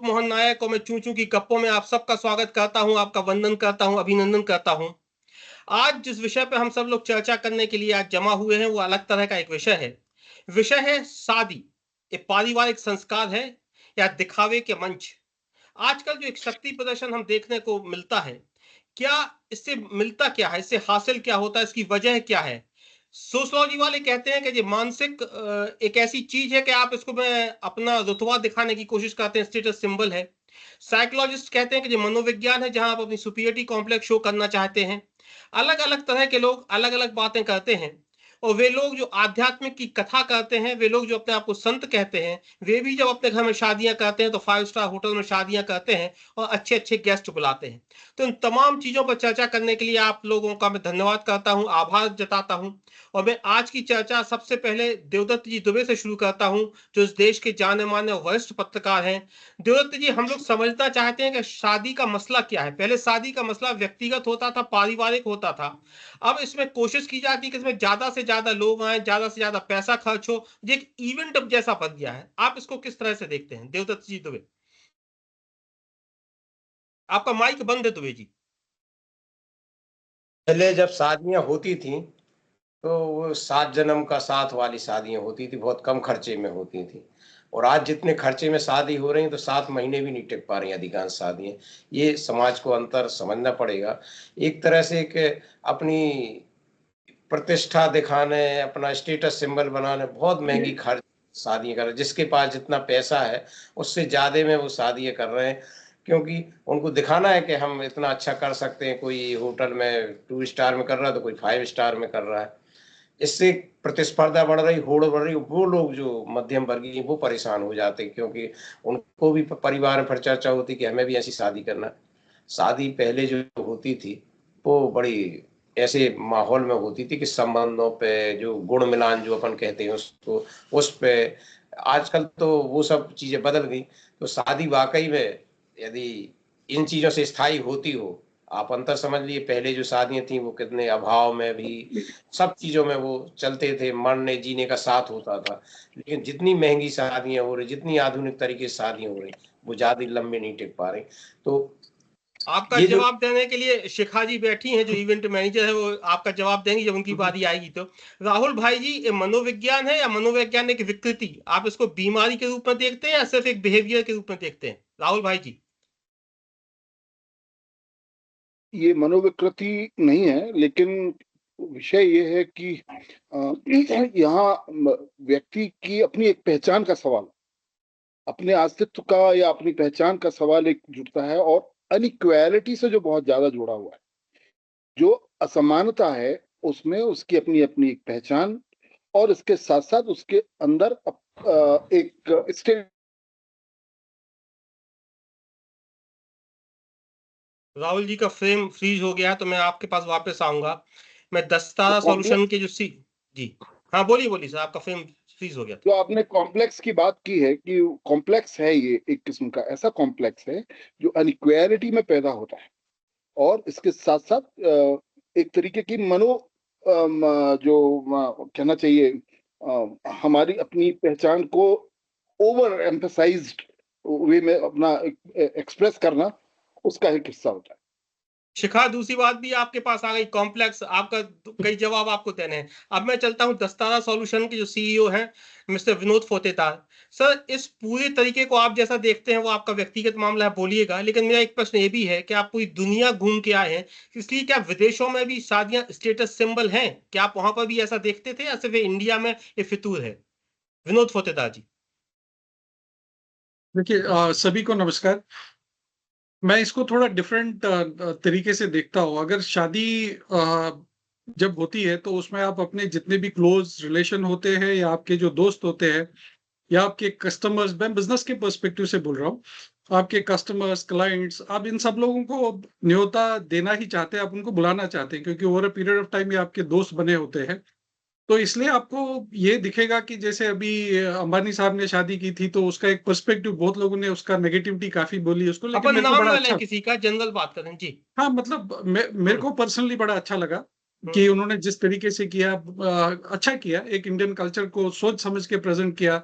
मोहन नायक और मैं चूं चूं की गप्पों में आप सबका स्वागत करता हूं, आपका वंदन करता हूं, अभिनंदन करता हूं। आज जिस विषय पे हम सब लोग चर्चा करने के लिए आज जमा हुए हैं वो अलग तरह का एक विषय है। विषय है शादी। एक पारिवारिक संस्कार है या दिखावे के मंच। आजकल जो एक शक्ति प्रदर्शन हम देखने को मिलता है, क्या इससे मिलता क्या है, इससे हासिल क्या होता है, इसकी वजह क्या है? सोशलॉजी वाले कहते हैं कि ये मानसिक एक ऐसी चीज है कि आप इसको में अपना रुतबा दिखाने की कोशिश करते हैं, स्टेटस सिंबल है। साइकोलॉजिस्ट कहते हैं कि ये मनोविज्ञान है, जहां आप अपनी सुपीरियरिटी कॉम्प्लेक्स शो करना चाहते हैं। अलग अलग तरह के लोग अलग अलग बातें करते हैं। और वे लोग जो आध्यात्मिक की कथा करते हैं, वे लोग जो अपने आप को संत कहते हैं, वे भी जब अपने घर में शादियां करते हैं तो 5 स्टार होटल में शादियां करते हैं और अच्छे अच्छे गेस्ट बुलाते हैं। तो इन तमाम चीजों पर चर्चा करने के लिए आप लोगों का मैं धन्यवाद करता हूं, आभार जताता हूं। और मैं आज की चर्चा सबसे पहले देवदत्त जी दुबे से शुरू करता हूं, जो इस देश के जाने माने और वरिष्ठ पत्रकार हैं। देवदत्त जी, हम लोग समझना चाहते हैं कि शादी का मसला क्या है। पहले शादी का मसला व्यक्तिगत होता था, पारिवारिक होता था। अब इसमें कोशिश की जाती है कि इसमें ज्यादा से ज्यादा लोग आए, ज्यादा से ज्यादा पैसा खर्च हो। ये एक इवेंट जैसा बन गया है। आप इसको किस तरह से देखते हैं, देवदत्त जी दुबे? आपका माइक बंद है दुबे जी। पहले जब शादियां होती थी तो वो 7 जन्म का साथ वाली शादियां होती थी, बहुत कम खर्चे में होती थी। और आज जितने खर्चे में शादी हो रही है तो 7 महीने भी नहीं टिक पा रही अधिकांश शादियां। ये समाज को अंतर समझना पड़ेगा। एक तरह से एक अपनी प्रतिष्ठा दिखाने, अपना स्टेटस सिंबल बनाने बहुत महंगी खर्च शादियां कर रहे हैं। जिसके पास जितना पैसा है उससे ज्यादा में वो शादियां कर रहे हैं, क्योंकि उनको दिखाना है कि हम इतना अच्छा कर सकते हैं। कोई होटल में 2 स्टार में कर रहा है तो कोई 5 स्टार में कर रहा है। इससे प्रतिस्पर्धा बढ़ रही, होड़ बढ़ रही। वो लोग जो मध्यम वर्गीय वो परेशान हो जाते हैं, क्योंकि उनको भी परिवार में फिर चर्चा होती कि हमें भी ऐसी शादी करना है। शादी पहले जो होती थी वो बड़ी ऐसे माहौल में होती थी कि संबंधों पे जो गुण मिलान जो अपन कहते हैं उसको, उस पे। आजकल तो वो सब चीजें बदल गई। तो शादी वाकई में यदि इन चीजों से स्थायी होती हो, आप अंतर समझ लिए। पहले जो शादियां थी वो कितने अभाव में भी सब चीजों में वो चलते थे, मरने जीने का साथ होता था। लेकिन जितनी महंगी शादियां हो रही, जितनी आधुनिक तरीके से शादियां हो रही, वो ज्यादा लंबे नहीं टिक पा रही। तो आपका ये जो जवाब देने के लिए शिखा जी बैठी हैं, जो इवेंट मैनेजर है, वो आपका जवाब देंगी जब उनकी बारी आएगी। तो राहुल भाई जी, ये मनोविज्ञान है या मनोवैज्ञानिक विकृति? आप इसको बीमारी के रूप में देखते हैं या सिर्फ एक बिहेवियर के रूप में देखते हैं, राहुल भाई जी? ये मनोविकृति नहीं है, लेकिन विषय ये है कि यहाँ व्यक्ति की अपनी एक पहचान का सवाल, अपने अस्तित्व का या अपनी पहचान का सवाल एक जुड़ता है, और अनइक्वालिटी से जो बहुत ज्यादा जुड़ा हुआ है। जो असमानता है उसमें उसकी अपनी अपनी एक पहचान, और इसके साथ साथ उसके अंदर एक स्टेट। राहुल जी का फ्रेम फ्रीज हो गया है, तो मैं आपके पास वापस आऊंगा। मैं दस्तारा सॉल्यूशन के जो जी हाँ, बोलिए बोलिए सर, आपका फ्रेम फ्रीज हो गया था। जो आपने कॉम्प्लेक्स की बात की है कि कॉम्प्लेक्स है, ये एक किस्म का ऐसा कॉम्प्लेक्स है जो अनइक्वालिटी में पैदा होता है, और इसके साथ साथ एक तरीके की जो कहना चाहिए, हमारी अपनी पहचान को ओवर एम्फेसाइज्ड वे में अपना एक्सप्रेस करना, उसका एक हिस्सा होता है। शिखा, दूसरी बात भी आपके पास आ गई, कॉम्प्लेक्स। आपका कई जवाब आपको देने हैं। अब मैं चलता हूं दस्तारा सॉल्यूशन के जो सीईओ हैं, मिस्टर विनोद फोतेदार। सर, इस पूरे तरीके को आप जैसा देखते हैं वो आपका व्यक्तिगत मामला है, बोलिएगा। लेकिन मेरा एक प्रश्न ये भी है कि आप पूरी दुनिया घूम के आए हैं, इसलिए क्या विदेशों में भी शादियां स्टेटस सिंबल हैं? क्या आप वहां पर भी ऐसा देखते थे या सिर्फ इंडिया में ये फितूर है? विनोद फोतेदार जी। देखिए, सभी को नमस्कार। मैं इसको थोड़ा डिफरेंट तरीके से देखता हूँ। अगर शादी जब होती है तो उसमें आप अपने जितने भी क्लोज रिलेशन होते हैं, या आपके जो दोस्त होते हैं, या आपके कस्टमर्स, मैं बिजनेस के पर्सपेक्टिव से बोल रहा हूँ, आपके कस्टमर्स, क्लाइंट्स, आप इन सब लोगों को न्योता देना ही चाहते हैं, आप उनको बुलाना चाहते हैं, क्योंकि over a period of time ये आपके दोस्त बने होते हैं। तो इसलिए आपको ये दिखेगा कि जैसे अभी अंबानी साहब ने शादी की थी, तो उसका एक पर्सपेक्टिव, बहुत लोगों ने उसका नेगेटिविटी काफी बोली उसको, लेकिन अपन मेरे को नाम बड़ा ना लें अच्छा, किसी का, जनरल बात करें जी। हाँ मतलब मेरे को पर्सनली बड़ा अच्छा लगा कि हम्म। उन्होंने जिस तरीके से किया, अच्छा किया, एक इंडियन कल्चर को सोच समझ के प्रेजेंट किया।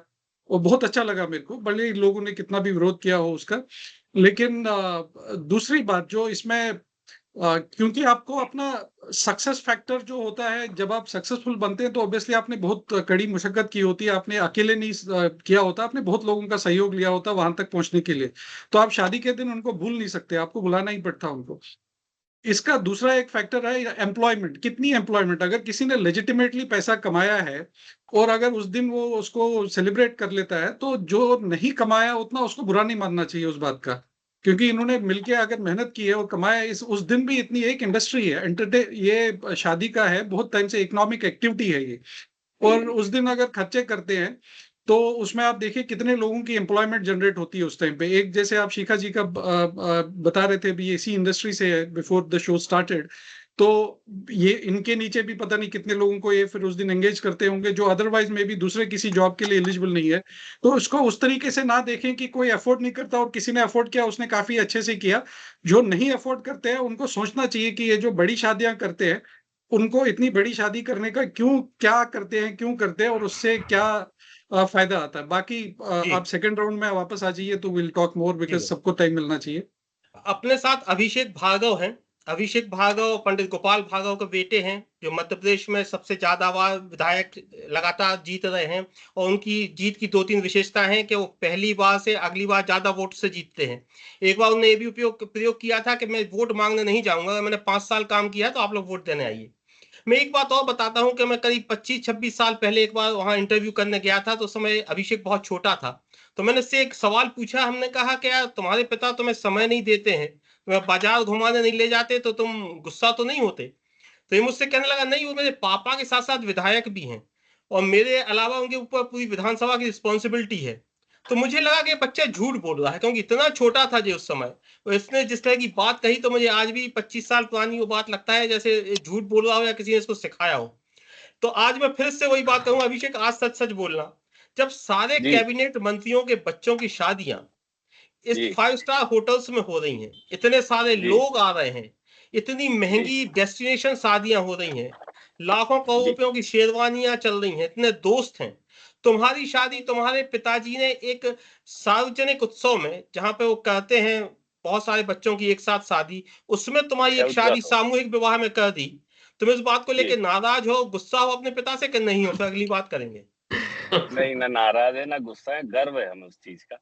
और बहुत अच्छा लगा मेरे को, भले ही लोगों ने कितना भी विरोध किया हो उसका। लेकिन दूसरी बात जो इसमें क्योंकि आपको अपना सक्सेस फैक्टर जो होता है, जब आप सक्सेसफुल बनते हैं तो ऑब्वियसली आपने बहुत कड़ी मुशक्कत की होती है, आपने अकेले नहीं किया होता, आपने बहुत लोगों का सहयोग लिया होता वहां तक पहुंचने के लिए। तो आप शादी के दिन उनको भूल नहीं सकते, आपको बुलाना ही पड़ता उनको। इसका दूसरा एक फैक्टर है एम्प्लॉयमेंट, कितनी एम्प्लॉयमेंट, अगर किसी ने लेजिटिमेटली पैसा कमाया है और अगर उस दिन वो उसको सेलिब्रेट कर लेता है, तो जो नहीं कमाया उतना उसको बुरा नहीं मानना चाहिए उस बात का, क्योंकि इन्होंने मिलके अगर मेहनत की है और कमाया, इस उस दिन भी इतनी एक इंडस्ट्री है ये शादी का है, बहुत टाइम से इकोनॉमिक एक्टिविटी है ये, और उस दिन अगर खर्चे करते हैं तो उसमें आप देखिए कितने लोगों की एम्प्लॉयमेंट जनरेट होती है उस टाइम पे। एक जैसे आप शिखा जी का बता रहे थे, भी इसी इंडस्ट्री से है बिफोर द शो स्टार्टेड, तो ये इनके नीचे भी पता नहीं कितने लोगों को ये फिर उस दिन एंगेज करते होंगे जो अदरवाइज में भी दूसरे किसी जॉब के लिए एलिजिबल नहीं है। तो उसको उस तरीके से ना देखें कि कोई अफोर्ड नहीं करता और किसी ने अफोर्ड किया उसने काफी अच्छे से किया। जो नहीं अफोर्ड करते हैं उनको सोचना चाहिए कि ये जो बड़ी शादियां करते हैं, उनको इतनी बड़ी शादी करने का क्या करते हैं, क्यों करते हैं, और उससे क्या फायदा आता है। बाकी जी आप सेकंड राउंड में वापस आ जाइए तो विल टॉक मोर, बिकॉज जी। सबको टाइम मिलना चाहिए। अपने साथ अभिषेक भार्गव हैं। अभिषेक भार्गव पंडित गोपाल भार्गव के बेटे हैं, जो मध्य प्रदेश में सबसे ज्यादा बार विधायक लगातार जीत रहे हैं। और उनकी जीत की 2-3 विशेषता हैं कि वो पहली बार से अगली बार ज्यादा वोट से जीतते हैं। एक बार उन्होंने ये भी प्रयोग किया था कि मैं वोट मांगने नहीं जाऊंगा, मैंने 5 साल काम किया तो आप लोग वोट देने आइए। मैं एक बात और बताता हूँ कि मैं करीब 25-26 साल पहले एक बार वहां इंटरव्यू करने गया था, तो उस समय अभिषेक बहुत छोटा था। तो मैंने उससे एक सवाल पूछा, हमने कहा कि यार तुम्हारे पिता तुम्हें समय नहीं देते हैं, तुम्हें बाजार घुमाने नहीं ले जाते, तो तुम गुस्सा तो नहीं होते? तो ये मुझसे कहने लगा, नहीं, वो मेरे पापा के साथ साथ विधायक भी हैं और मेरे अलावा उनके ऊपर पूरी विधानसभा की रिस्पॉन्सिबिलिटी है। तो मुझे लगा कि बच्चा झूठ बोल रहा है, क्योंकि इतना छोटा था जो उस समय। और इसने जिस तरह की बात कही, तो मुझे आज भी 25 साल पुरानी वो बात लगता है जैसे ये झूठ बोल रहा हो या किसी ने इसको सिखाया हो। तो आज मैं फिर से वही बात कहूंगा, अभिषेक, आज सच सच बोलना। जब सारे जी कैबिनेट मंत्रियों के बच्चों की शादियां इस जी 5 स्टार होटल्स में हो रही हैं, इतने सारे जी लोग आ रहे हैं, इतनी जी महंगी डेस्टिनेशन शादियां हो रही हैं, लाखों करोड़ जी रुपयों की शेरवानियां चल रही हैं, इतने दोस्त हैं, तुम्हारी शादी तुम्हारे पिताजी ने एक सार्वजनिक उत्सव में, जहां पे वो कहते हैं बहुत सारे बच्चों की एक साथ शादी, उसमें तुम्हारी एक शादी 1400 सामूहिक विवाह में कर दी। तुम इस बात को जी। लेके नाराज हो, गुस्सा हो अपने पिता से कि नहीं हो? फिर अगली बात करेंगे। नहीं, ना नाराज है ना गुस्सा है, गर्व है हमें उस चीज का।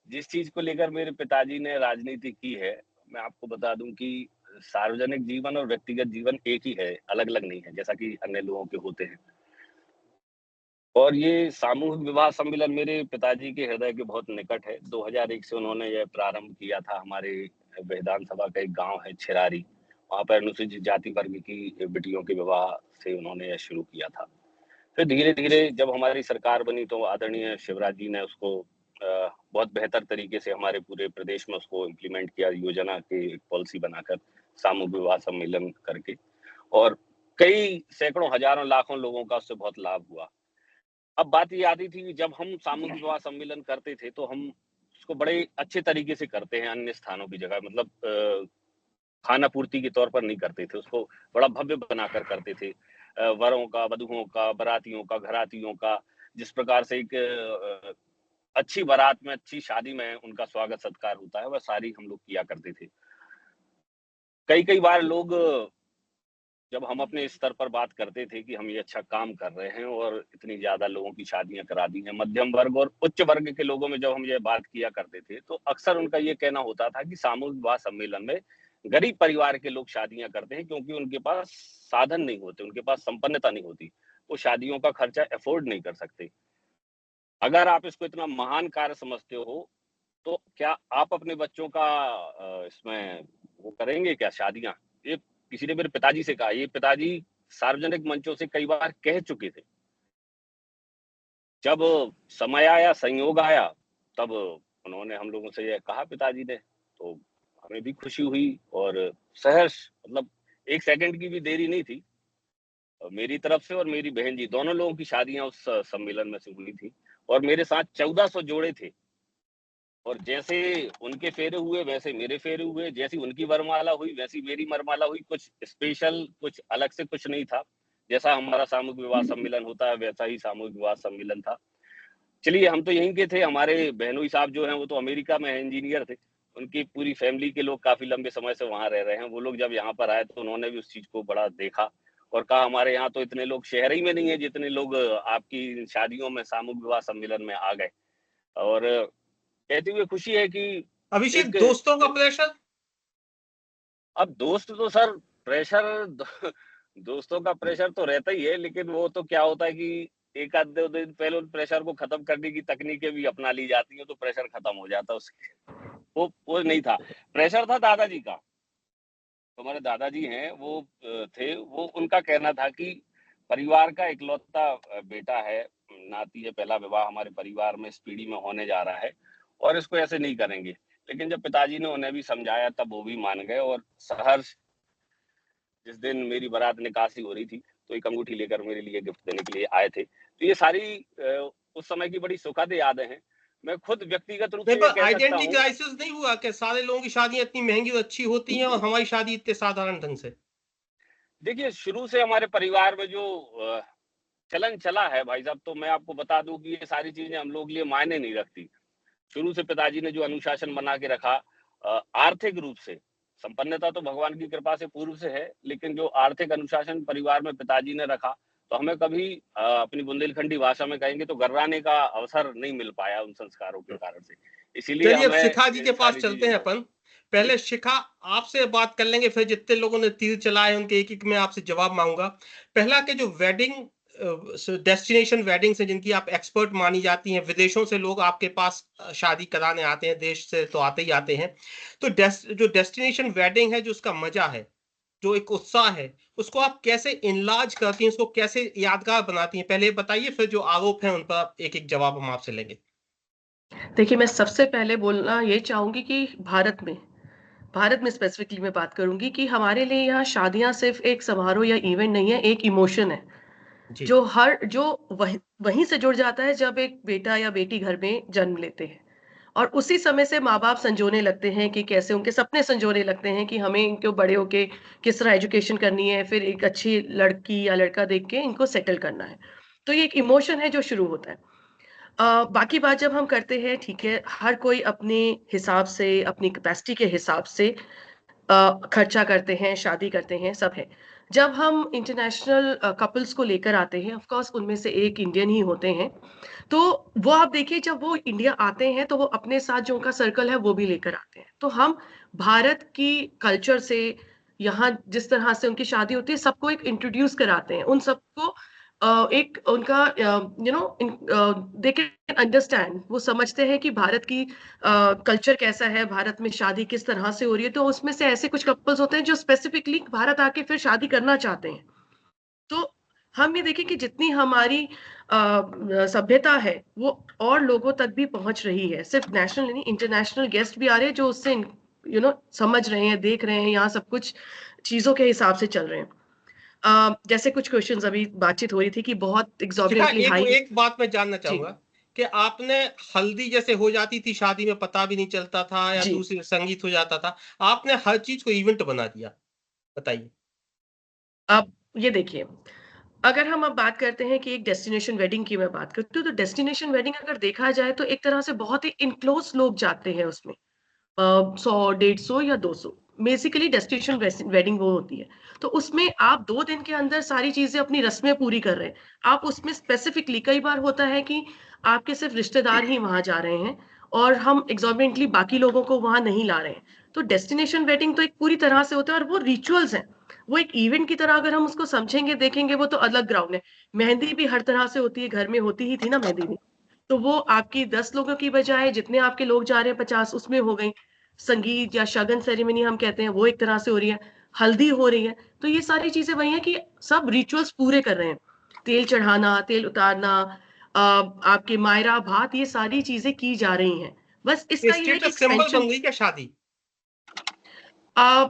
जिस चीज को लेकर मेरे पिताजी ने राजनीति की है, मैं आपको बता दूं कि सार्वजनिक जीवन और व्यक्तिगत जीवन एक ही है, अलग अलग नहीं है, जैसा कि अन्य लोगों के होते हैं। और ये सामूहिक विवाह सम्मेलन मेरे पिताजी के हृदय के बहुत निकट है। 2001 से उन्होंने यह प्रारंभ किया था। हमारे विधानसभा का एक गांव है छिरारी, वहां पर अनुसूचित जाति वर्ग की बेटियों के विवाह से उन्होंने यह शुरू किया था। फिर धीरे-धीरे जब हमारी सरकार बनी तो आदरणीय शिवराज जी ने उसको बहुत बेहतर तरीके से हमारे पूरे प्रदेश में उसको इम्प्लीमेंट किया, योजना की पॉलिसी बनाकर सामूहिक विवाह सम्मेलन करके, और कई सैकड़ों, हजारों, लाखों लोगों का उससे बहुत लाभ हुआ। अब बात ये आती थी कि जब हम सामूहिक विवाह सम्मेलन करते थे तो हम उसको बड़े अच्छे तरीके से करते हैं अन्य स्थानों की जगह, मतलब खाना पूर्ति के तौर पर नहीं करते थे, उसको बड़ा भव्य बनाकर करते थे। वरों का, वधुओं का, बारातियों का, घरातियों का, जिस प्रकार से एक अच्छी बारात में, अच्छी शादी में उनका स्वागत सत्कार होता है, वह सारी हम लोग किया करते थे। कई-कई बार लोग, जब हम अपने स्तर पर बात करते थे कि हम ये अच्छा काम कर रहे हैं और इतनी ज़्यादा लोगों की शादियाँ करा दी हैं, मध्यम वर्ग और उच्च वर्ग के लोगों में जब हम ये बात किया करते थे, तो अक्सर उनका ये कहना होता था कि सामूहिक विवाह सम्मेलन में गरीब परिवार के लोग शादियाँ करते हैं क्योंकि उनके पास साधन नहीं होते, उनके पास संपन्नता नहीं होती। वो शादियों का खर्चा अफ़ोर्ड नहीं कर सकते। अगर आप इसको इतना महान कार्य समझते हो, तो क्या आप अपने बच्चों का इसमें वो करेंगे क्या शादियाँ? ये किसी ने मेरे पिताजी से कहा, ये पिताजी सार्वजनिक मंचों से कई बार कह चुके थे। जब समय आया, संयोग आया, तब उन्होंने हम लोगों से ये कहा पिताजी ने, तो हमें भी खुशी हुई और सहर्ष, मतलब 1 सेकंड की भी देरी नहीं थी। मेरी तरफ से और मेरी बहन जी दोनों लोगों की शादियाँ उस सम्मेलन में से हुई थी और मेरे साथ 1400 जोड़े थे। और जैसे उनके फेरे हुए वैसे मेरे फेरे हुए, जैसी उनकी वरमाला हुई वैसी मेरी वरमाला हुई। कुछ स्पेशल, कुछ अलग से कुछ नहीं था। जैसा हमारा सामूहिक विवाह सम्मेलन होता है वैसा ही सामूहिक विवाह सम्मेलन था। चलिए हम तो यहीं के थे, हमारे बहनोई साहब जो हैं वो तो अमेरिका में इंजीनियर थे, उनकी पूरी फैमिली के लोग काफी लंबे समय से वहां रह रहे हैं। वो लोग जब यहाँ पर आए तो उन्होंने भी उस चीज को बड़ा देखा और कहा हमारे यहाँ तो इतने लोग शहर ही में नहीं है जितने लोग आपकी शादियों में सामूहिक विवाह सम्मेलन में आ गए। और कहते हुए खुशी है कि अभिषेक, एक दोस्तों का प्रेशर? अब दोस्त तो सर प्रेशर दोस्तों का प्रेशर तो रहता ही है, लेकिन वो तो क्या होता है कि एक आध दो दिन पहले उन प्रेशर को खत्म करने की तकनीकें भी अपना ली जाती हैं तो प्रेशर खत्म हो जाता है उसके। वो नहीं था, प्रेशर था दादाजी का। तो हमारे दादाजी हैं वो थे, वो उनका कहना था कि परिवार का इकलौता बेटा है, नाती है, पहला विवाह हमारे परिवार में इस पीढ़ी में होने जा रहा है और इसको ऐसे नहीं करेंगे। लेकिन जब पिताजी ने उन्हें भी समझाया तब वो भी मान गए और सहर्ष जिस दिन मेरी बारात निकासी हो रही थी तो एक अंगूठी लेकर मेरे लिए गिफ्ट देने के लिए आए थे। तो ये सारी उस समय की बड़ी सुखद यादें हैं। मैं खुद व्यक्तिगत रूप से नहीं, ये पर कह सकता आइडेंटिटी हूँ, क्राइसिस नहीं हुआ कि सारे लोगों की शादियां इतनी महंगी और अच्छी होती हैं और हमारी शादी इतने साधारण ढंग से? देखिए शुरू से हमारे परिवार में जो चलन चला है भाई साहब, तो मैं आपको बता दूं कि ये सारी चीजें हम लोग के लिए मायने नहीं रखती। शुरू से पिताजी ने जो अनुशासन बना के रखा, आर्थिक रूप से संपन्नता तो भगवान की कृपा से पूर्व से है, लेकिन जो आर्थिक अनुशासन परिवार में पिताजी ने रखा तो हमें कभी अपनी बुंदेलखंडी भाषा में कहेंगे तो गर्राने का अवसर नहीं मिल पाया उन संस्कारों के कारण से। इसीलिए चलिए अब हमें शिखा जी के इन पास सारी चलते चीजों हैं को अपन। पहले शिखा, आपसे बात कर लेंगे, फिर जितने लोगों ने तीर चलाए उनके एक एक में आपसे जवाब मांगूंगा। पहला के जो वेडिंग डेस्टिनेशन वेडिंग्स हैं जिनकी आप एक्सपर्ट मानी जाती हैं, विदेशों से लोग आपके पास शादी कराने आते हैं, देश से तो आते ही आते हैं। तो जो डेस्टिनेशन वेडिंग है, जो उसका मजा है, जो एक उत्साह है, उसको आप कैसे इनलाज करती हैं, उसको कैसे यादगार बनाती हैं, पहले बताइए, फिर जो आरोप है उन पर एक एक जवाब हम आपसे लेंगे। देखिए, मैं सबसे पहले बोलना ये चाहूँगी कि भारत में स्पेसिफिकली मैं बात करूँगी कि हमारे लिए यहाँ शादियाँ सिर्फ़ एक समारोह या इवेंट नहीं है, एक इमोशन है, जी। जो वहीं से जुड़ जाता है जब एक बेटा या बेटी घर में जन्म लेते हैं। और उसी समय से माँ-बाप संजोने लगते हैं कि कैसे उनके सपने संजोने लगते हैं कि हमें इनको बड़े होके किस तरह एजुकेशन करनी है, फिर एक अच्छी लड़की या लड़का देख के इनको सेटल करना है। तो ये एक इमोशन है जो शुरू होता है। बाकी बात जब हम करते हैं, ठीक है, हर कोई अपने हिसाब से, अपनी कैपेसिटी के हिसाब से खर्चा करते हैं, शादी करते हैं, सब है। जब हम इंटरनेशनल कपल्स को लेकर आते हैं, ऑफ कोर्स उनमें से एक इंडियन ही होते हैं, तो वो आप देखिए जब वो इंडिया आते हैं, तो वो अपने साथ जो उनका सर्कल है, वो भी लेकर आते हैं। तो हम भारत की कल्चर से, यहाँ जिस तरह से उनकी शादी होती है, सबको एक इंट्रोड्यूस कराते हैं। उन सबको एक उनका दे कैन अंडरस्टैंड, वो समझते हैं कि भारत की कल्चर कैसा है, भारत में शादी किस तरह से हो रही है। तो उसमें से ऐसे कुछ कपल्स होते हैं जो स्पेसिफिकली भारत आके फिर शादी करना चाहते हैं। तो हम ये देखें कि जितनी हमारी सभ्यता है, वो और लोगों तक भी पहुँच रही है। सिर्फ नेशनल नहीं, इंटरनेशनल गेस्ट भी आ रहे हैं जो उससे समझ रहे हैं, देख रहे हैं, यहाँ सब कुछ चीज़ों के हिसाब से चल रहे हैं। जैसे कुछ क्वेश्चंस अभी बातचीत हो रही थी कि बहुत एक्सॉर्बिटेंटली हाई। एक बात मैं जानना जी। चाहूंगा कि आपने हल्दी जैसे हो जाती थी शादी में, पता भी नहीं चलता था, या जी। दूसरी संगीत हो जाता था, आपने हर चीज को इवेंट बना दिया, बताइए। अब ये देखिए, अगर हम अब बात करते हैं कि एक डेस्टिनेशन वेडिंग की मैं बात करती हूँ, तो डेस्टिनेशन वेडिंग अगर देखा जाए तो एक तरह से बहुत ही इनक्लोज लोग जाते हैं उसमें। 100, 150 या 200 बेसिकली डेस्टिनेशन वेडिंग वो होती है। तो उसमें आप 2 दिन के अंदर सारी चीज़ें अपनी रस्में पूरी कर रहे हैं। आप उसमें स्पेसिफिकली कई बार होता है कि आपके सिर्फ रिश्तेदार ही वहाँ जा रहे हैं और हम एक्सॉर्बिटेंटली बाकी लोगों को वहाँ नहीं ला रहे हैं। तो डेस्टिनेशन वेडिंग तो एक पूरी तरह से होता है और वो रिचुअल्स हैं। वो एक इवेंट की तरह अगर हम उसको समझेंगे, देखेंगे, वो तो अलग ग्राउंड है। मेहंदी भी हर तरह से होती है, घर में होती ही थी ना मेहंदी भी। तो वो आपकी 10 लोगों की बजाय जितने आपके लोग जा रहे हैं 50 उसमें हो गई। संगीत या शगन सेरेमनी हम कहते हैं, वो एक तरह से हो रही है, हल्दी हो रही है। तो ये सारी चीज़ें वही हैं कि सब रिचुअल्स पूरे कर रहे हैं। तेल चढ़ाना, तेल उतारना, आपके मायरा भात, ये सारी चीज़ें की जा रही हैं। बस इसका ये है कि स्टेटस सिंबल बन एक्सपेंशन। गई क्या शादी?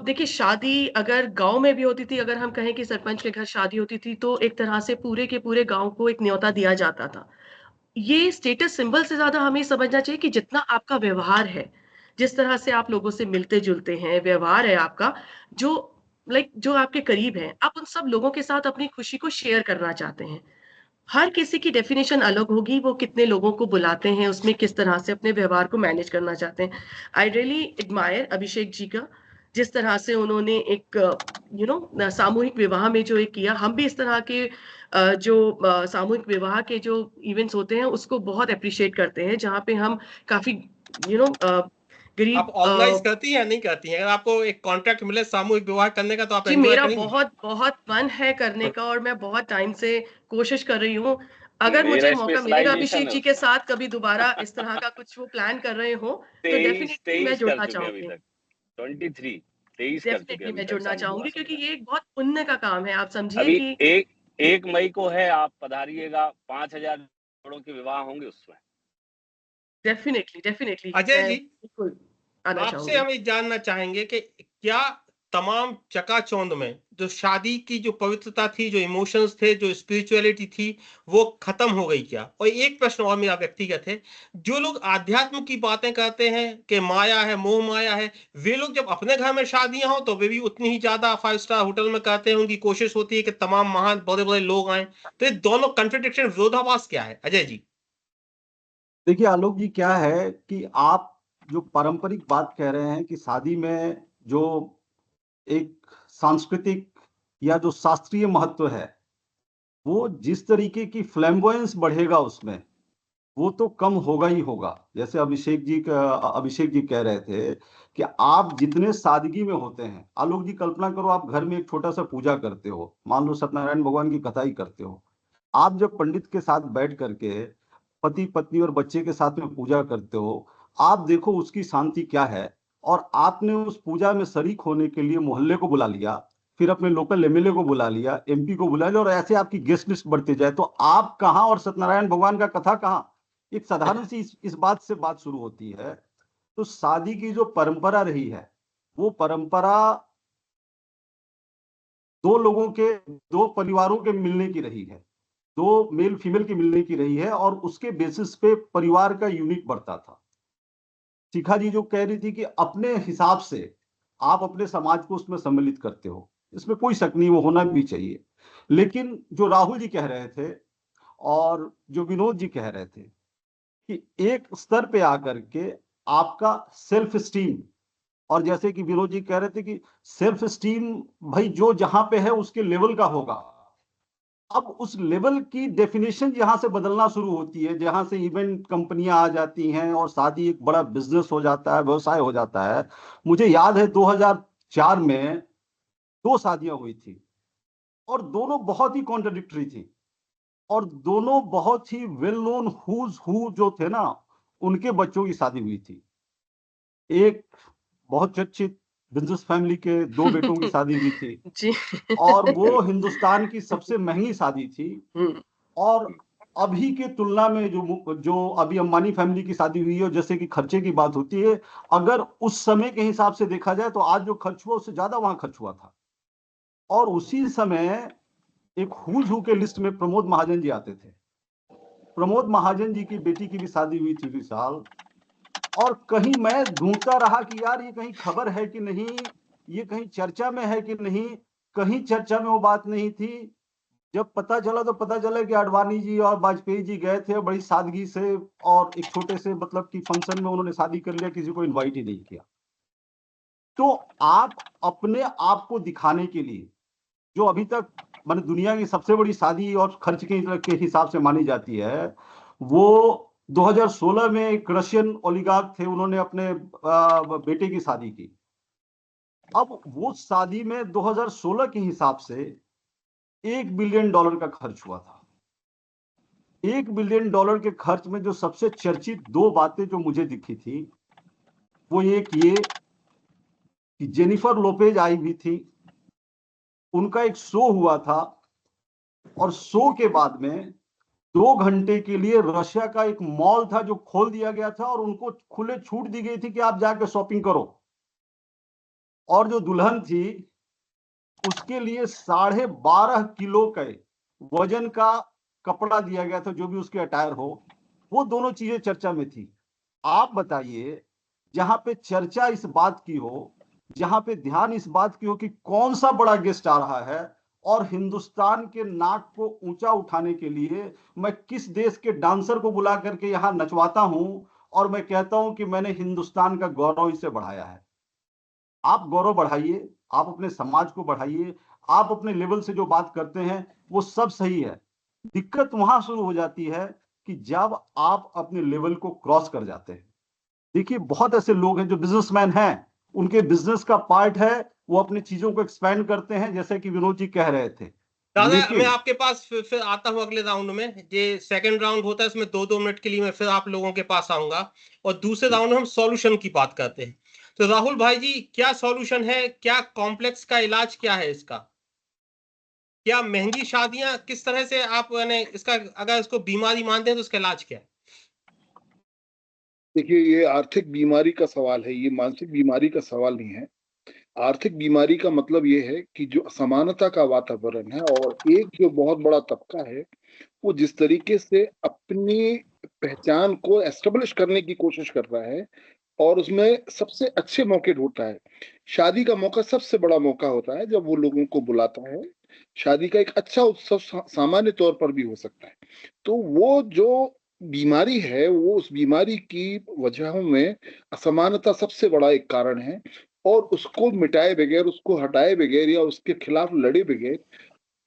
देखिए, शादी अगर गाँव में भी होती थी, अगर हम कहें कि सरपंच के घर शादी होती थी, तो एक तरह से पूरे के पूरे गाँव को एक न्योता दिया जाता था। ये स्टेटस सिंबल से ज़्यादा हमें समझना चाहिए कि जितना आपका व्यवहार है, जिस तरह से आप लोगों से मिलते-जुलते हैं, व्यवहार है आपका, जो आपके करीब हैं, आप उन सब लोगों के साथ अपनी खुशी को शेयर करना चाहते हैं। हर किसी की डेफिनेशन अलग होगी, वो कितने लोगों को बुलाते हैं, उसमें किस तरह से अपने व्यवहार को मैनेज करना चाहते हैं। I really admire Abhishek ji का, जिस तरह से उन्होंने एक सामूहिक विवाह में जो एक किया। हम भी इस तरह के सामूहिक विवाह के जो इवेंट्स होते हैं उसको बहुत अप्रिशिएट करते हैं, जहाँ पे हम काफी आप गरीब ऑर्गेनाइज करती हैं या नहीं करती हैं? अगर आपको एक कॉन्ट्रैक्ट मिले सामूहिक विवाह करने का तो आप जी, एंजॉय मेरा करेंगी? बहुत बहुत मन है करने का, और मैं बहुत टाइम से कोशिश कर रही हूँ। अगर मुझे मेरा मौका मिलेगा स्पेशलाइजेशन अभिषेक है जी के उसमें। साथ कभी दोबारा इस तरह का कुछ वो प्लान कर रहे हो, तो 23 डेफिनेटली मैं 23 कर जुड़ना चुके अभी चाहूंगी। तक। 23 कर चुके डेफिनेटली अभी मैं तक जुड़ना सामूहिक विवाह चाहूंगी, क्योंकि करके। ये एक बहुत पुण्य का काम है। आप समझिए अभी कि 1 मई को है, आप पधारिएगा, 5000 जोड़ों के विवाह होंगे उसमें। डेफिनेटली अजय मैं जी, बिल्कुल आना आपसे चाहूंगी। हम ये जानना चाहेंगे कि क्या तमाम चकाचौंध में जो शादी की जो पवित्रता थी, जो इमोशंस थे, जो स्पिरिचुअलिटी थी, वो खत्म हो गई क्या? और एक प्रश्न और मेरा व्यक्तिगत है, जो लोग आध्यात्म की बातें करते हैं कि माया है, मोह माया है, वे लोग जब अपने घर में शादियां हो तो वे भी उतनी ही ज्यादा 5 स्टार होटल में करते हैं, उनकी कोशिश होती है कि तमाम महान बड़े बड़े लोग आए। तो ये दोनों कंट्रडिक्शन, विरोधाभास क्या है अजय जी? देखिए आलोक जी, क्या है कि आप जो पारंपरिक बात कह रहे हैं कि शादी में जो एक सांस्कृतिक या जो शास्त्रीय महत्व है, वो जिस तरीके की फ्लैम्बोयंस बढ़ेगा उसमें, वो तो कम होगा ही होगा। जैसे अभिषेक जी कह रहे थे कि आप जितने सादगी में होते हैं, आलोक जी कल्पना करो, आप घर में एक छोटा सा पूजा करते हो, मान लो सत्यनारायण भगवान की कथा ही करते हो, आप जब पंडित के साथ बैठ करके पति पत्नी और बच्चे के साथ में पूजा करते हो, आप देखो उसकी शांति क्या है। और आपने उस पूजा में शरीक होने के लिए मोहल्ले को बुला लिया, फिर अपने लोकल एमएलए को बुला लिया, एमपी को बुला लिया, और ऐसे आपकी गेस्ट लिस्ट बढ़ते जाए, तो आप कहाँ और सत्यनारायण भगवान का कथा कहाँ। एक साधारण सी इस बात से बात शुरू होती है। तो शादी की जो परंपरा रही है, वो परंपरा दो लोगों के, दो परिवारों के मिलने की रही है, दो मेल फीमेल की मिलने की रही है, और उसके बेसिस पे परिवार का यूनिट बढ़ता था। शिखा जी जो कह रही थी कि अपने हिसाब से आप अपने समाज को उसमें सम्मिलित करते हो, इसमें कोई शक नहीं, वो होना भी चाहिए। लेकिन जो राहुल जी कह रहे थे और जो विनोद जी कह रहे थे कि एक स्तर पे आकर के आपका सेल्फ स्टीम, और जैसे कि विनोद जी कह रहे थे कि सेल्फ स्टीम भाई जो जहां पे है उसके लेवल का होगा। अब उस लेवल की डेफिनेशन यहां से बदलना शुरू होती है, जहां से इवेंट कंपनियां आ जाती हैं और शादी एक बड़ा बिजनेस हो जाता है, व्यवसाय हो जाता है। मुझे याद है 2004 में दो शादियां हुई थी, और दोनों बहुत ही कॉन्ट्रडिक्टरी थी, और दोनों बहुत ही वेल नोन हुज हु जो थे ना, उनके बच्चों की शादी हुई थी। एक बहुत चर्चित बिजनेस फैमिली के दो बेटों की शादी हुई थी, जी। और वो हिंदुस्तान की सबसे महंगी शादी थी। हम्म, और अभी के तुलना में जो जो अभी अंबानी फैमिली की शादी हुई है, जैसे कि खर्चे की बात होती है, अगर उस समय के हिसाब से देखा जाए तो आज जो खर्च हुआ उससे ज्यादा वहां खर्च हुआ था। और उसी समय एक हुज हु के लिस्ट में प्रमोद महाजन जी आते थे। प्रमोद महाजन जी की बेटी की भी शादी हुई थी इस साल, और कहीं मैं ढूंढता रहा कि यार ये कहीं खबर है कि नहीं, ये कहीं चर्चा में है कि नहीं, कहीं चर्चा में वो बात नहीं थी। जब पता चला तो पता चला कि आडवाणी जी और वाजपेयी जी गए थे बड़ी सादगी से, और एक छोटे से मतलब कि फंक्शन में उन्होंने शादी कर लिया, किसी को इनवाइट ही नहीं किया। तो आप अपने आप को दिखाने के लिए, जो अभी तक माने दुनिया की सबसे बड़ी शादी और खर्च के हिसाब से मानी जाती है, वो 2016 में एक रशियन ओलिगार्क थे, उन्होंने अपने बेटे की शादी की। अब वो शादी में 2016 के हिसाब से $1 बिलियन का खर्च हुआ था। $1 बिलियन के खर्च में जो सबसे चर्चित दो बातें जो मुझे दिखी थी, वो एक ये कि जेनिफर लोपेज आई हुई थी, उनका एक शो हुआ था, और शो के बाद में 2 घंटे के लिए रशिया का एक मॉल था जो खोल दिया गया था, और उनको खुले छूट दी गई थी कि आप जाकर शॉपिंग करो। और जो दुल्हन थी उसके लिए 12.5 किलो के वजन का कपड़ा दिया गया था, जो भी उसके अटायर हो। वो दोनों चीजें चर्चा में थी। आप बताइए, जहां पे चर्चा इस बात की हो, जहां पे ध्यान इस बात की हो कि कौन सा बड़ा गेस्ट आ रहा है, और हिंदुस्तान के नाक को ऊंचा उठाने के लिए मैं किस देश के डांसर को बुला करके यहाँ नचवाता हूं और मैं कहता हूं कि मैंने हिंदुस्तान का गौरव इसे बढ़ाया है। आप गौरव बढ़ाइए, आप अपने समाज को बढ़ाइए, आप अपने लेवल से जो बात करते हैं वो सब सही है। दिक्कत वहां शुरू हो जाती है कि जब आप अपने लेवल को क्रॉस कर जाते हैं। देखिए, बहुत ऐसे लोग हैं जो बिजनेसमैन हैं, उनके बिजनेस का पार्ट है वो अपनी चीजों को एक्सपैंड करते हैं, जैसे कि विनोद जी कह रहे थे। दादा मैं लेकिन आपके पास फिर आता हूं अगले राउंड में। ये सेकंड राउंड होता है, इसमें 2-2 मिनट के लिए मैं फिर आप लोगों के पास आऊंगा और दूसरे राउंड में हम सॉल्यूशन की बात करते हैं। तो राहुल भाई जी, क्या सॉल्यूशन है? क्या कॉम्प्लेक्स का इलाज क्या है इसका? क्या महंगी शादियां किस तरह से आप इसका, अगर इसको बीमारी मानते हैं तो इसका इलाज क्या है? देखिए, ये आर्थिक बीमारी का सवाल है, ये मानसिक बीमारी का सवाल नहीं है। आर्थिक बीमारी का मतलब ये है कि जो असमानता का वातावरण है और एक जो बहुत बड़ा तबका है वो जिस तरीके से अपनी पहचान को एस्टेब्लिश करने की कोशिश कर रहा है और उसमें सबसे अच्छे मौके ढूंढता है। शादी का मौका सबसे बड़ा मौका होता है जब वो लोगों को बुलाता है। शादी का एक अच्छा उत्सव सामान्य तौर पर भी हो सकता है। तो वो जो बीमारी है वो उस बीमारी की वजहों में असमानता सबसे बड़ा एक कारण है और उसको मिटाए बगैर, उसको हटाए बगैर या उसके खिलाफ लड़े बगैर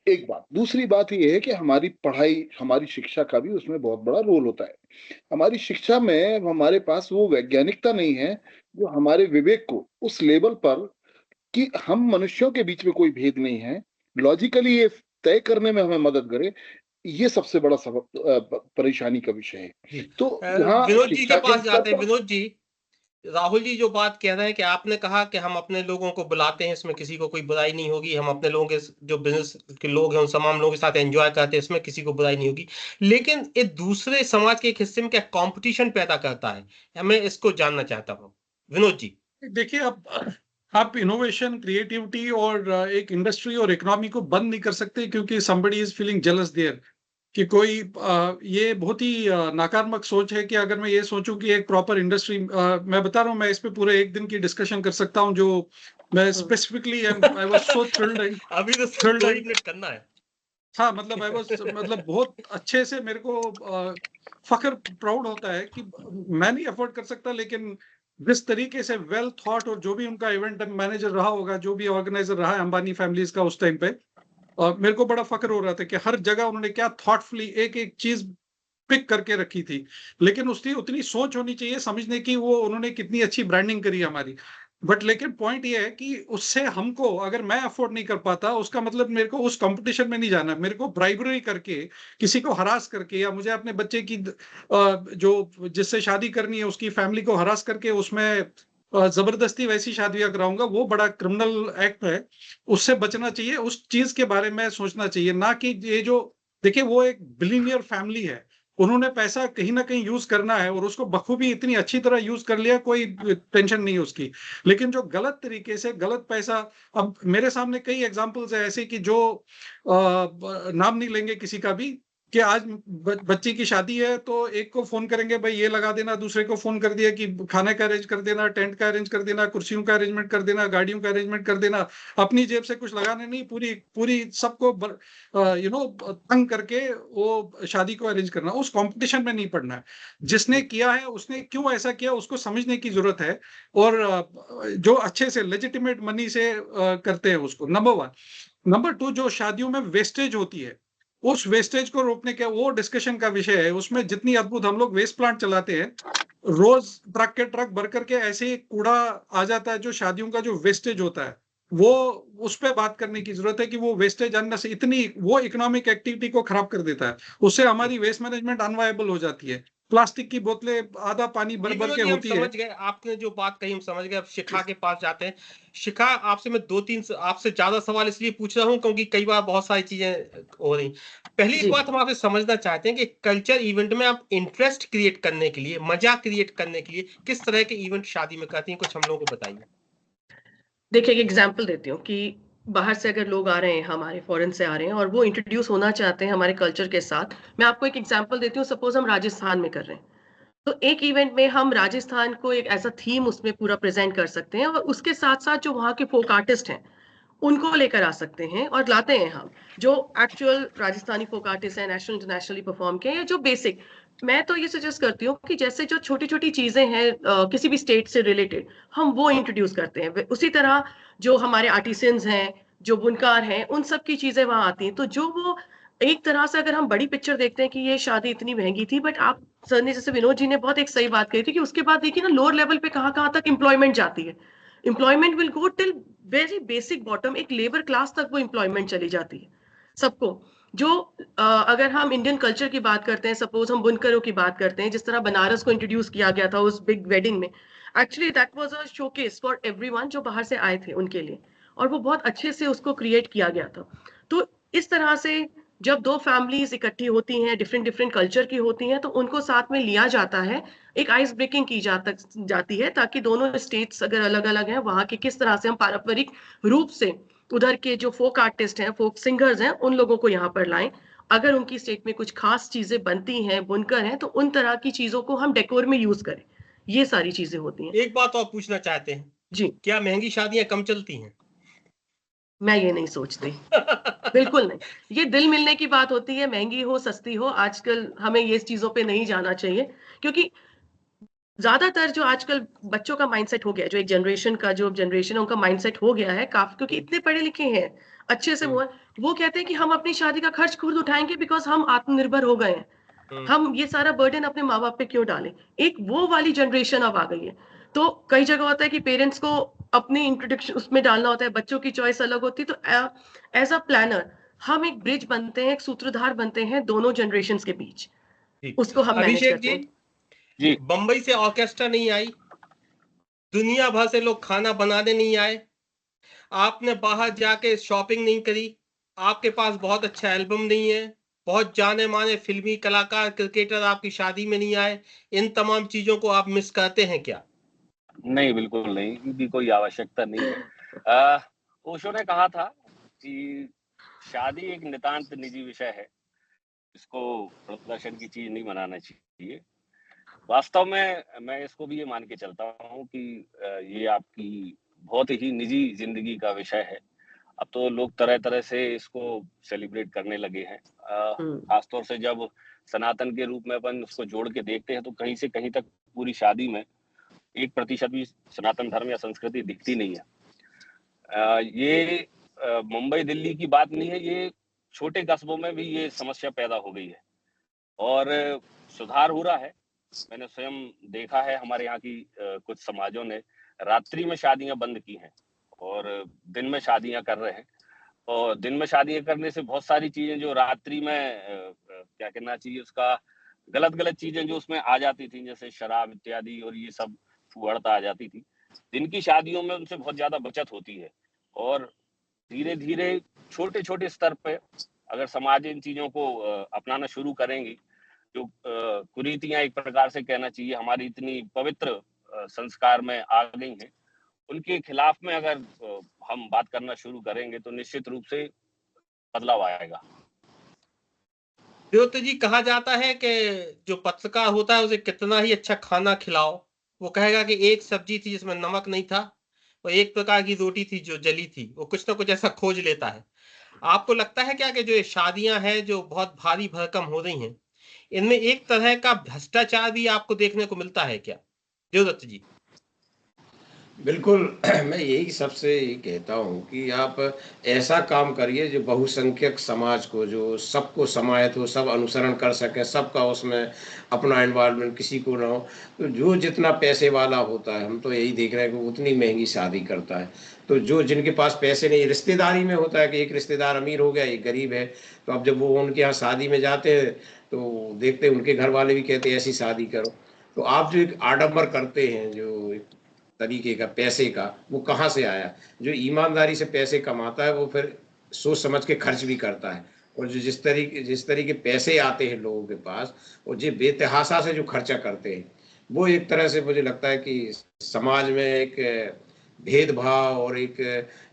एक बात। दूसरी बात ये है कि हमारी पढ़ाई, हमारी शिक्षा का भी उसमें बहुत बड़ा रोल होता है। हमारी शिक्षा में हमारे पास वो वैज्ञानिकता नहीं है जो हमारे विवेक को उस लेवल पर कि हम मनुष्यों के बीच में कोई भेद नहीं है, लॉजिकली ये तय करने में हमें मदद करे। ये सबसे बड़ा सबक परेशानी का विषय है। तो यहाँ विनोद जी के शिक्षा के पास स्तर जाते हैं। पर विनोद जी, राहुल जी जो बात कह रहे हैं कि आपने कहा कि हम अपने लोगों को बुलाते हैं, इसमें किसी को कोई बुराई नहीं होगी, हम अपने लोगों के जो बिजनेस के लोग हैं उन तमाम लोगों के साथ एंजॉय करते हैं, इसमें किसी को बुराई नहीं होगी। लेकिन एक दूसरे समाज के एक हिस्से में क्या कंपटीशन पैदा करता है? मैं इसको जानना चाहता हूँ विनोद जी। देखिए, आप इनोवेशन, क्रिएटिविटी और एक इंडस्ट्री और इकोनॉमी को बंद नहीं कर सकते क्योंकि somebody is feeling jealous there कि कोई ये बहुत ही नकारात्मक सोच है कि अगर मैं ये सोचूं कि एक प्रॉपर इंडस्ट्री, मैं बता रहा हूँ, मैं इस पे पूरे एक दिन की डिस्कशन कर सकता हूँ। जो मैं specifically I was so thrilled अभी तो सिर्फ 2 ही मिनट करना है। हाँ, मतलब आई वाज, मतलब बहुत अच्छे से मेरे को फख्र, प्राउड होता है कि मैं नहीं अफोर्ड कर सकता, लेकिन जिस तरीके से वेल थॉट और जो भी उनका इवेंट मैनेजर रहा होगा, जो भी ऑर्गेनाइजर रहा है अंबानी फैमिलीज का उस टाइम पे, मेरे को बड़ा फख्र हो रहा था कि हर जगह उन्होंने क्या थॉटफुली एक एक चीज पिक करके रखी थी। लेकिन उसकी उतनी सोच होनी चाहिए समझने की, वो उन्होंने कितनी अच्छी ब्रांडिंग करी है हमारी। बट लेकिन पॉइंट ये है कि उससे हमको, अगर मैं अफोर्ड नहीं कर पाता, उसका मतलब मेरे को उस कंपटीशन में नहीं जाना। मेरे को ब्राइबरी करके, किसी को हरास करके, या मुझे अपने बच्चे की जो जिससे शादी करनी है उसकी फैमिली को हरास करके उसमें जबरदस्ती वैसी शादियां कराऊंगा, वो बड़ा क्रिमिनल एक्ट है। उससे बचना चाहिए, उस चीज के बारे में सोचना चाहिए, ना कि ये जो, देखिए वो एक बिलियनियर फैमिली है, उन्होंने पैसा कहीं ना कहीं यूज करना है और उसको बखूबी इतनी अच्छी तरह यूज कर लिया, कोई टेंशन नहीं है उसकी। लेकिन जो गलत तरीके से गलत पैसा, अब मेरे सामने कई एग्जांपल्स है ऐसे कि जो नाम नहीं लेंगे किसी का भी, कि आज बच्ची की शादी है तो एक को फोन करेंगे भाई ये लगा देना, दूसरे को फोन कर दिया कि खाने का अरेंज कर देना, टेंट का अरेंज कर देना, कुर्सियों का अरेंजमेंट कर देना, गाड़ियों का अरेंजमेंट कर देना। अपनी जेब से कुछ लगाने नहीं, पूरी पूरी सबको तंग करके वो शादी को अरेंज करना। उस कंपटीशन में नहीं पड़ना है। जिसने किया है उसने क्यों ऐसा किया उसको समझने की जरूरत है, और जो अच्छे से लेजिटिमेट मनी से करते हैं उसको, नंबर 1। नंबर 2, जो शादियों में वेस्टेज होती है, उस वेस्टेज को रोकने का वो डिस्कशन का विषय है। उसमें जितनी अद्भुत हम लोग वेस्ट प्लांट चलाते हैं, रोज ट्रक के ट्रक भर करके ऐसे ही कूड़ा आ जाता है, जो शादियों का जो वेस्टेज होता है, वो उस पर बात करने की जरूरत है कि वो वेस्टेज आने से इतनी वो इकोनॉमिक एक्टिविटी को खराब कर देता है। उससे हमारी वेस्ट मैनेजमेंट अनवायबल हो जाती है। प्लास्टिक की बोतलें आधा पानी भर भर के हम होती है। समझ गए, आपने जो बात कही हम समझ गए। अब शिखा के पास जाते हैं। शिखा, आपसे मैं 2-3 आपसे ज्यादा सवाल इसलिए पूछ रहा हूँ क्योंकि कई बार बहुत सारी चीजें हो रही। पहली एक बात हम आपसे समझना चाहते हैं कि कल्चर इवेंट में आप इंटरेस्ट क्रिएट करने के लिए, मजा क्रिएट करने के लिए किस तरह के इवेंट शादी में करती हैं, कुछ हम लोगों को बताइए। देखिए, एक एग्जांपल देती हूँ कि बाहर से अगर लोग आ रहे हैं, हमारे फॉरेन से आ रहे हैं और वो इंट्रोड्यूस होना चाहते हैं हमारे कल्चर के साथ। मैं आपको एक एग्जांपल देती हूँ। सपोज हम राजस्थान में कर रहे हैं, तो एक इवेंट में हम राजस्थान को एक ऐसा थीम उसमें पूरा प्रेजेंट कर सकते हैं और उसके साथ साथ जो वहाँ के फोक आर्टिस्ट हैं उनको लेकर आ सकते हैं और लाते हैं हम, जो एक्चुअल राजस्थानी फोक आर्टिस्ट है, नेशनल इंटरनेशनली परफॉर्म किए, या जो बेसिक। मैं तो ये सजेस्ट करती हूँ कि जैसे जो छोटी छोटी चीजें हैं किसी भी स्टेट से रिलेटेड, हम वो इंट्रोड्यूस करते हैं। उसी तरह जो हमारे आर्टिसंस हैं, जो बुनकार हैं, उन सब की चीजें वहां आती हैं। तो जो वो एक तरह से, अगर हम बड़ी पिक्चर देखते हैं कि ये शादी इतनी महंगी थी, बट आप सर ने, जैसे विनोद जी ने बहुत एक सही बात कही थी कि उसके बाद देखिए ना लोअर लेवल पे कहाँ कहाँ तक एम्प्लॉयमेंट जाती है। Employment will go till very basic bottom, एक लेबर क्लास तक वो एम्प्लॉयमेंट चली जाती है सबको। जो अगर हम इंडियन कल्चर की बात करते हैं, सपोज हम बुनकरों की बात करते हैं, जिस तरह बनारस को इंट्रोड्यूस किया गया था उस बिग वेडिंग में, actually that was a showcase for everyone जो बाहर से आए थे उनके लिए, और वो बहुत अच्छे से उसको क्रिएट किया गया था। तो इस तरह से जब दो फैमिलीज इकट्ठी होती हैं, डिफरेंट डिफरेंट कल्चर की होती हैं, तो उनको साथ में लिया जाता है, एक आइस ब्रेकिंग की जाती है, ताकि दोनों स्टेट्स अगर अलग अलग हैं, वहां के किस तरह से हम पारंपरिक रूप से उधर के जो फोक आर्टिस्ट हैं, फोक सिंगर्स हैं, उन लोगों को यहाँ पर लाएं। अगर उनकी स्टेट में कुछ खास चीजें बनती हैं, बुनकर हैं, तो उन तरह की चीजों को हम डेकोर में यूज करें। ये सारी चीजें होती हैं। एक बात और पूछना चाहते हैं जी, क्या महंगी शादियां कम चलती हैं? मैं ये नहीं सोचती, बिल्कुल नहीं। ये दिल मिलने की बात होती है, महंगी हो सस्ती हो, आजकल हमें ये चीजों पे नहीं जाना चाहिए, क्योंकि ज्यादातर जो आजकल बच्चों का माइंडसेट हो गया है, जो एक जनरेशन का जो जनरेशन है उनका माइंडसेट हो गया है काफी, क्योंकि इतने पढ़े लिखे हैं अच्छे से, वो कहते हैं कि हम अपनी शादी का खर्च खुद उठाएंगे बिकॉज हम आत्मनिर्भर हो गए हैं, हम ये सारा बर्डन अपने माँ बाप पे क्यों डालें। एक वो वाली जनरेशन अब आ गई है। तो कई जगह होता है कि पेरेंट्स को अपनी इंट्रोडक्शन उसमें डालना होता है, बच्चों की चॉइस अलग होती है। तो एज अ प्लानर हम एक ब्रिज बनते हैं, एक सूत्रधार बनते हैं दोनों जनरेशन के बीच, उसको हम मैनेज अभिषेक करते हैं। जी, बंबई से ऑर्केस्ट्रा नहीं आई, दुनिया भर से लोग खाना बनाने नहीं आए, आपने बाहर जाके शॉपिंग नहीं करी, आपके पास बहुत अच्छा एल्बम नहीं है, बहुत जाने माने फिल्मी कलाकार, क्रिकेटर आपकी शादी में नहीं आए, इन तमाम चीजों को आप मिस करते हैं क्या? नहीं, बिल्कुल नहीं, इनकी कोई आवश्यकता नहीं है। ओशो ने कहा था कि शादी एक नितांत निजी विषय है, इसको प्रदर्शन की चीज नहीं बनाना चाहिए। वास्तव में मैं इसको भी ये मान के चलता हूँ कि ये आपकी बहुत ही निजी जिंदगी का विषय है। अब तो लोग तरह तरह से इसको सेलिब्रेट करने लगे हैं। खासतौर से जब सनातन के रूप में अपन उसको जोड़ के देखते हैं, तो कहीं से कहीं तक पूरी शादी में 1% भी सनातन धर्म या संस्कृति दिखती नहीं है। ये मुंबई दिल्ली की बात नहीं है, ये छोटे कस्बों में भी ये समस्या पैदा हो गई है और सुधार हो रहा है। मैंने स्वयं देखा है, हमारे यहाँ की कुछ समाजों ने रात्रि में शादियां बंद की हैं और दिन में शादियां कर रहे हैं। और दिन में शादियां करने से बहुत सारी चीजें जो रात्रि में क्या कहना चाहिए उसका, गलत चीजें जो उसमें आ जाती थी, जैसे शराब इत्यादि और ये सब फुहड़ता आ जाती थी। दिन की शादियों में उनसे बहुत ज्यादा बचत होती है और धीरे धीरे छोटे छोटे स्तर पे अगर समाज इन चीजों को अपनाना शुरू करेंगी, जो कुरीतियां एक प्रकार से कहना चाहिए हमारी इतनी पवित्र संस्कार में आ गई हैं, उनके खिलाफ में अगर हम बात करना शुरू करेंगे तो निश्चित रूप से बदलाव आएगा। ज्योति जी, कहा जाता है कि जो पत्रकार होता है उसे कितना ही अच्छा खाना खिलाओ, वो कहेगा कि एक सब्जी थी जिसमें नमक नहीं था और एक प्रकार की रोटी थी जो जली थी, वो कुछ ना कुछ ऐसा खोज लेता है। आपको लगता है क्या कि जो ये शादियां हैं जो बहुत भारी भरकम हो रही हैं, इनमें एक तरह का भ्रष्टाचार भी आपको देखने को मिलता है क्या ज्योति जी? बिल्कुल। मैं यही सबसे यही कहता हूँ कि आप ऐसा काम करिए जो बहुसंख्यक समाज को, जो सबको समाहित हो, सब अनुसरण कर सके, सबका उसमें अपना इन्वॉल्वमेंट किसी को ना हो। तो जो जितना पैसे वाला होता है, हम तो यही देख रहे हैं कि उतनी महंगी शादी करता है। तो जो जिनके पास पैसे नहीं, रिश्तेदारी में होता है कि एक रिश्तेदार अमीर हो गया, एक गरीब है, तो अब जब वो उनके यहाँ शादी में जाते हैं तो देखते हैं उनके घर वाले भी कहते हैं ऐसी शादी करो। तो आप जो एक आडंबर करते हैं, जो एक तरीके का पैसे का, वो कहाँ से आया? जो ईमानदारी से पैसे कमाता है वो फिर सोच समझ के खर्च भी करता है, और जो जिस तरीके पैसे आते हैं लोगों के पास, और जो बेतहाशा से जो खर्चा करते हैं, वो एक तरह से मुझे लगता है कि समाज में एक भेदभाव और एक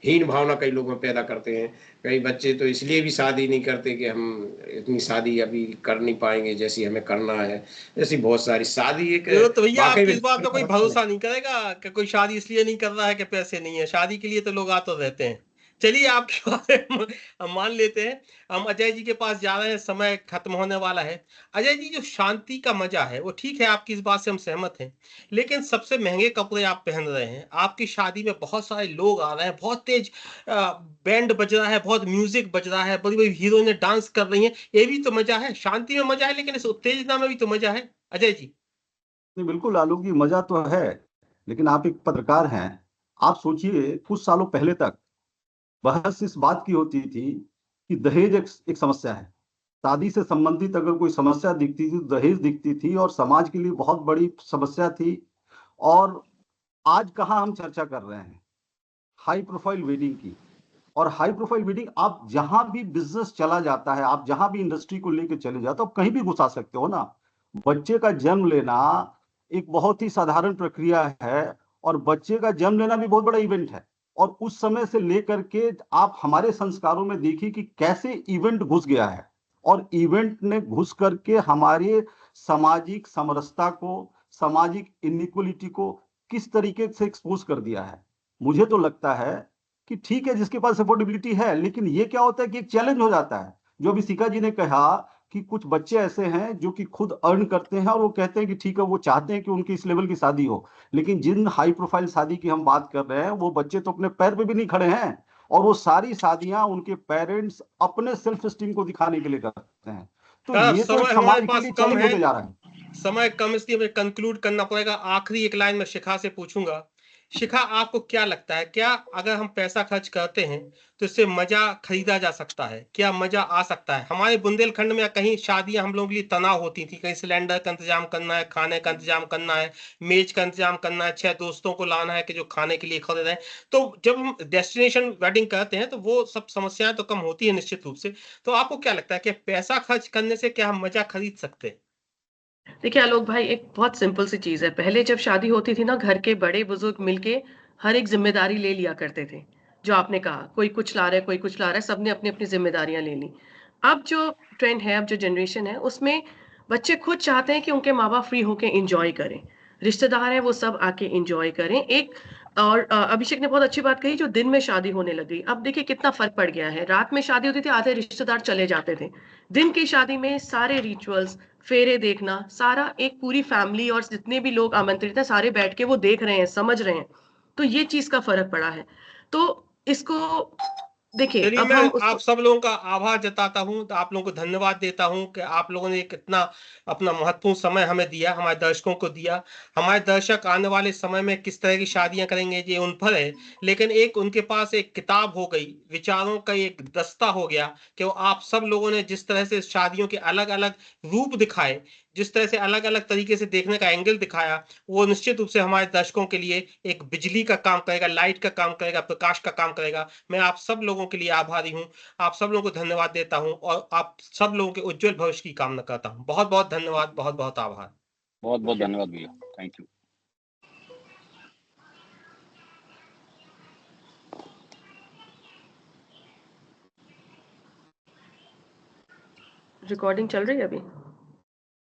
हीन भावना कई लोगों में पैदा करते हैं। कई बच्चे तो इसलिए भी शादी नहीं करते कि हम इतनी शादी अभी कर नहीं पाएंगे जैसी हमें करना है। जैसी बहुत सारी शादी एक तो भैया वाकई आपकी में इस बात पे कोई भरोसा नहीं करेगा कि कोई शादी इसलिए नहीं कर रहा है कि पैसे नहीं है, शादी के लिए तो लोग आते रहते हैं। चलिए आपकी बात हम मान लेते हैं। हम अजय जी के पास जा रहे हैं, समय खत्म होने वाला है। अजय जी, जो शांति का मजा है वो ठीक है, आपकी इस बात से हम सहमत हैं, लेकिन सबसे महंगे कपड़े आप पहन रहे हैं, आपकी शादी में बहुत सारे लोग आ रहे हैं, बहुत तेज बैंड बज रहा है, बहुत म्यूजिक बज रहा है, बड़ी बड़ी हीरोइनें डांस कर रही हैं, ये भी तो मजा है। शांति में मजा है, लेकिन इस उत्तेजना में भी तो मजा है। अजय जी। नहीं, बिल्कुल आलोक जी, मजा तो है, लेकिन आप एक पत्रकार हैं। आप सोचिए, कुछ सालों पहले तक बहस इस बात की होती थी कि दहेज एक समस्या है। शादी से संबंधित अगर कोई समस्या दिखती थी तो दहेज दिखती थी, और समाज के लिए बहुत बड़ी समस्या थी। और आज कहाँ हम चर्चा कर रहे हैं हाई प्रोफाइल वेडिंग की। और हाई प्रोफाइल वेडिंग, आप जहां भी बिजनेस चला जाता है, आप जहां भी इंडस्ट्री को लेकर चले जाते हो, आप कहीं भी घुसा सकते हो ना। बच्चे का जन्म लेना एक बहुत ही साधारण प्रक्रिया है, और बच्चे का जन्म लेना भी बहुत बड़ा इवेंट है। और उस समय से लेकर के आप हमारे संस्कारों में देखिए कि कैसे इवेंट घुस गया है, और इवेंट ने घुस करके हमारे सामाजिक समरसता को, सामाजिक इनइक्वलिटी को किस तरीके से एक्सपोज कर दिया है। मुझे तो लगता है कि ठीक है, जिसके पास अफोर्डेबिलिटी है, लेकिन ये क्या होता है कि एक चैलेंज हो जाता है। जो अभी सिका जी ने कहा कि कुछ बच्चे ऐसे हैं जो कि खुद अर्न करते हैं, और वो कहते हैं कि ठीक है, वो चाहते हैं कि उनकी इस लेवल की शादी हो। लेकिन जिन हाई प्रोफाइल शादी की हम बात कर रहे हैं, वो बच्चे तो अपने पैर पे भी नहीं खड़े हैं, और वो सारी शादियां उनके पेरेंट्स अपने सेल्फ स्टीम को दिखाने के लिए करते हैं। तो ये तो एक समय हमारे समाज के पास लिए कम चैलेंज है, होते जा रहा है। समय कम, इसलिए मुझे कंक्लूड करना पड़ेगा। आखिरी एक लाइन में शिखा से पूछूंगा। शिखा, आपको क्या लगता है, क्या अगर हम पैसा खर्च करते हैं तो इससे मजा खरीदा जा सकता है? क्या मजा आ सकता है? हमारे बुंदेलखंड में कहीं शादियां हम लोगों के लिए तनाव होती थी, कहीं सिलेंडर का इंतजाम करना है, खाने का इंतजाम करना है, मेज का इंतजाम करना है, 6 दोस्तों को लाना है कि जो खाने के लिए खड़े रहे। तो जब हम डेस्टिनेशन वेडिंग करते हैं तो वो सब समस्याएं तो कम होती है निश्चित रूप से। तो आपको क्या लगता है कि पैसा खर्च करने से क्या हम मजा खरीद सकते हैं? देखिए आलोक भाई, एक बहुत सिंपल सी चीज़ है। पहले जब शादी होती थी ना, घर के बड़े-बुज़ुर्ग मिलके हर एक ज़िम्मेदारी ले लिया करते थे। जो आपने कहा, कोई कुछ ला रहा है, कोई कुछ ला रहा है, सबने अपनी-अपनी ज़िम्मेदारियाँ ले ली। अब जो ट्रेंड है, अब जो जनरेशन है, उसमें बच्चे खुद चाहते हैं कि उनके माँ-बाप फ्री होके एन्जॉय करें। रिश्तेदार हैं, वो सब आके एन्जॉय करें। एक और अभिषेक ने बहुत अच्छी बात कही, जो दिन में शादी होने लग गई। अब देखिए कितना फ़र्क पड़ गया है। रात में शादी होती थी, आधे रिश्तेदार चले जाते थे। दिन की शादी में सारे रिचुअल्स, फेरे देखना, सारा एक पूरी फैमिली और जितने भी लोग आमंत्रित हैं, सारे बैठ के वो देख रहे हैं, समझ रहे हैं। तो ये चीज़ का फ़र्क पड़ा है। तो इसको देखिए, चलिए, अब मैं हम आप उसको सब लोगों का आभार जताता हूँ, तो आप लोगों को धन्यवाद देता हूँ कि आप लोगों ने कितना अपना महत्वपूर्ण समय हमें दिया, हमारे दर्शकों को दिया। हमारे दर्शक आने वाले समय में किस तरह की शादियां करेंगे ये उन पर है, लेकिन एक उनके पास एक किताब हो गई, विचारों का एक दस्ता हो गया कि वो आप सब लोगों ने जिस तरह से शादियों के अलग अलग रूप दिखाए, जिस तरह से अलग अलग तरीके से देखने का एंगल दिखाया, वो निश्चित रूप से हमारे दर्शकों के लिए एक बिजली का काम करेगा, लाइट का काम करेगा, प्रकाश का काम करेगा। मैं आप सब लोगों के लिए आभारी हूँ, आप सब लोगों को धन्यवाद देता हूँ, और आप सब लोगों के उज्जवल भविष्य की कामना करता हूँ। बहुत बहुत धन्यवाद, बहुत बहुत आभार। बहुत बहुत धन्यवाद भैया, थैंक यू। रिकॉर्डिंग चल रही है अभी?